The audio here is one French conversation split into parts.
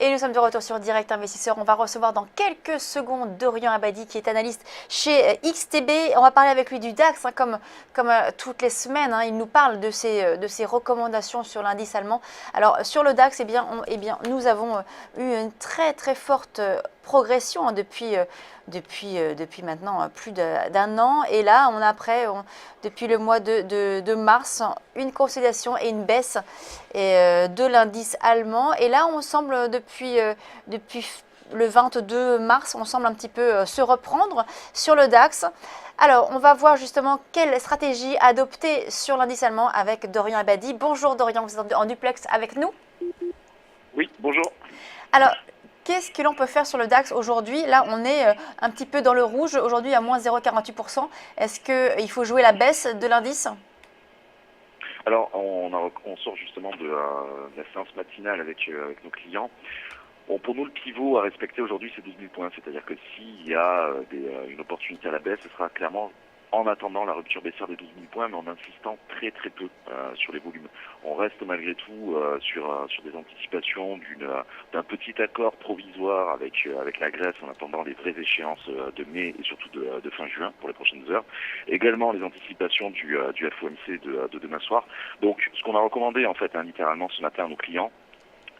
Et nous sommes de retour sur Direct Investisseur. On va recevoir dans quelques secondes Dorian Abadi qui est analyste chez XTB. On va parler avec lui du DAX, comme toutes les semaines. Il nous parle de ses recommandations sur l'indice allemand. Alors sur le DAX, nous avons eu une très très forte progression depuis maintenant plus d'un an. Et là, depuis le mois de mars, une consolidation et une baisse de l'indice allemand. Et là, on semble, depuis le 22 mars, on semble un petit peu se reprendre sur le DAX. Alors, on va voir justement quelle stratégie adopter sur l'indice allemand avec Dorian Abadi. Bonjour Dorian, vous êtes en duplex avec nous? Oui, bonjour. Alors, qu'est-ce que l'on peut faire sur le DAX aujourd'hui? Là, on est un petit peu dans le rouge, aujourd'hui à moins 0,48%. Est-ce qu'il faut jouer la baisse de l'indice? Alors, on sort justement de la séance matinale avec nos clients. Bon, pour nous, le pivot à respecter aujourd'hui, c'est 12 000 points. C'est-à-dire que s'il y a une opportunité à la baisse, ce sera clairement en attendant la rupture baissière des 12 000 points, mais en insistant très très peu sur les volumes. On reste malgré tout sur des anticipations d'un petit accord provisoire avec la Grèce en attendant les vraies échéances de mai et surtout de fin juin pour les prochaines heures. Également les anticipations du FOMC de demain soir. Donc ce qu'on a recommandé en fait littéralement ce matin à nos clients,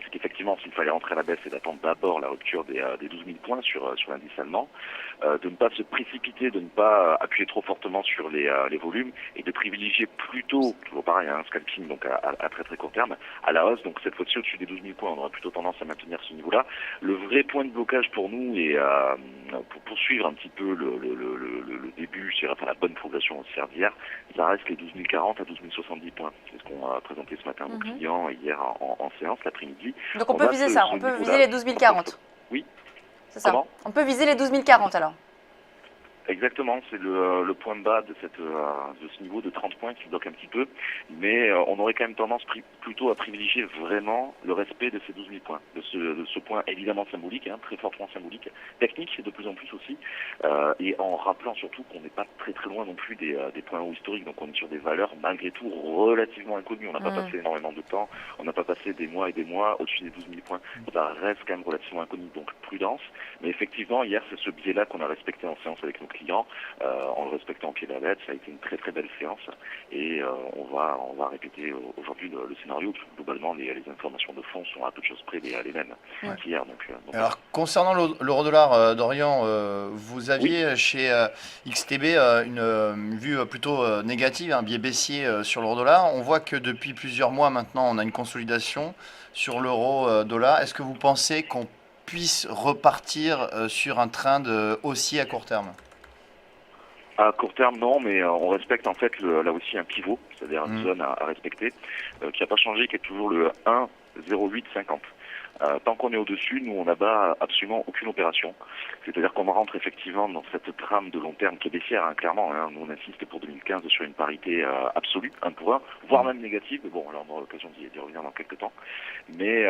c'est qu'effectivement, s'il fallait rentrer à la baisse, c'est d'attendre d'abord la rupture des 12 000 points sur l'indice allemand, de ne pas se précipiter, de ne pas appuyer trop fortement sur les volumes et de privilégier plutôt, toujours pareil, un scalping donc à très très court terme, à la hausse. Donc cette fois-ci au-dessus des 12 000 points, on aura plutôt tendance à maintenir ce niveau-là. Le vrai point de blocage pour nous et pour poursuivre un petit peu le début, je dirais, la bonne progression haussière d'hier, ça reste les 12 040 à 12 070 points. C'est ce qu'on a présenté ce matin à nos clients hier en séance l'après-midi. Donc on peut viser ça, on peut viser les 12 040. Oui. C'est ça. On peut viser les 12 040 alors. Exactement, c'est le point de bas de ce niveau de 30 points qui bloque un petit peu, mais on aurait quand même tendance plutôt à privilégier vraiment le respect de ces 12 000 points, de ce point évidemment symbolique, très fortement symbolique, technique c'est de plus en plus aussi, et en rappelant surtout qu'on n'est pas très très loin non plus des points hauts historiques, donc on est sur des valeurs malgré tout relativement inconnues, on n'a pas passé énormément de temps, on n'a pas passé des mois et des mois au-dessus des 12 000 points, ça reste quand même relativement inconnu, donc prudence, mais effectivement hier c'est ce biais-là qu'on a respecté en séance avec nos clients, en le respectant au pied de la lettre. Ça a été une très très belle séance et on va répéter aujourd'hui le scénario. Globalement, les informations de fond sont à peu de choses près les mêmes qu'hier. Alors, concernant l'euro-dollar, Dorian, vous aviez chez XTB une vue plutôt négative, un biais baissier sur l'euro-dollar. On voit que depuis plusieurs mois maintenant, on a une consolidation sur l'euro-dollar. Est-ce que vous pensez qu'on puisse repartir sur un trend haussier à court terme? À court terme, non, mais on respecte en fait là aussi un pivot, c'est-à-dire une zone à respecter, qui n'a pas changé, qui est toujours le 1,0850. Tant qu'on est au-dessus, nous on n'abat absolument aucune opération. C'est-à-dire qu'on rentre effectivement dans cette trame de long terme qui est baissière, clairement. Nous on insiste pour 2015 sur une parité absolue, 1 pour 1, voire même négative. Bon, alors on aura l'occasion d'y revenir dans quelques temps. Mais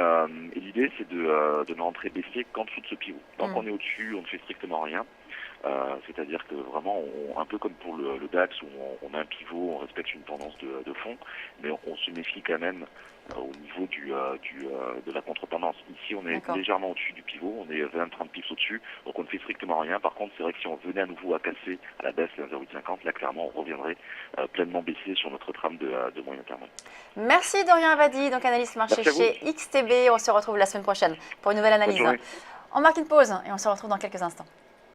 l'idée c'est de ne rentrer baissier qu'en dessous de ce pivot. Tant qu'on est au-dessus, on ne fait strictement rien. C'est-à-dire que vraiment, un peu comme pour le DAX où on a un pivot, on respecte une tendance de fond, mais on se méfie quand même au niveau de la contre-tendance. Ici, on est légèrement au-dessus du pivot, on est 20-30 pips au-dessus, donc on ne fait strictement rien. Par contre, c'est vrai que si on venait à nouveau à casser à la baisse les 1,0850, là clairement on reviendrait pleinement baissier sur notre trame de moyen terme. Merci Dorian Abadi, donc analyste marché chez XTB. On se retrouve la semaine prochaine pour une nouvelle analyse. On marque une pause et on se retrouve dans quelques instants.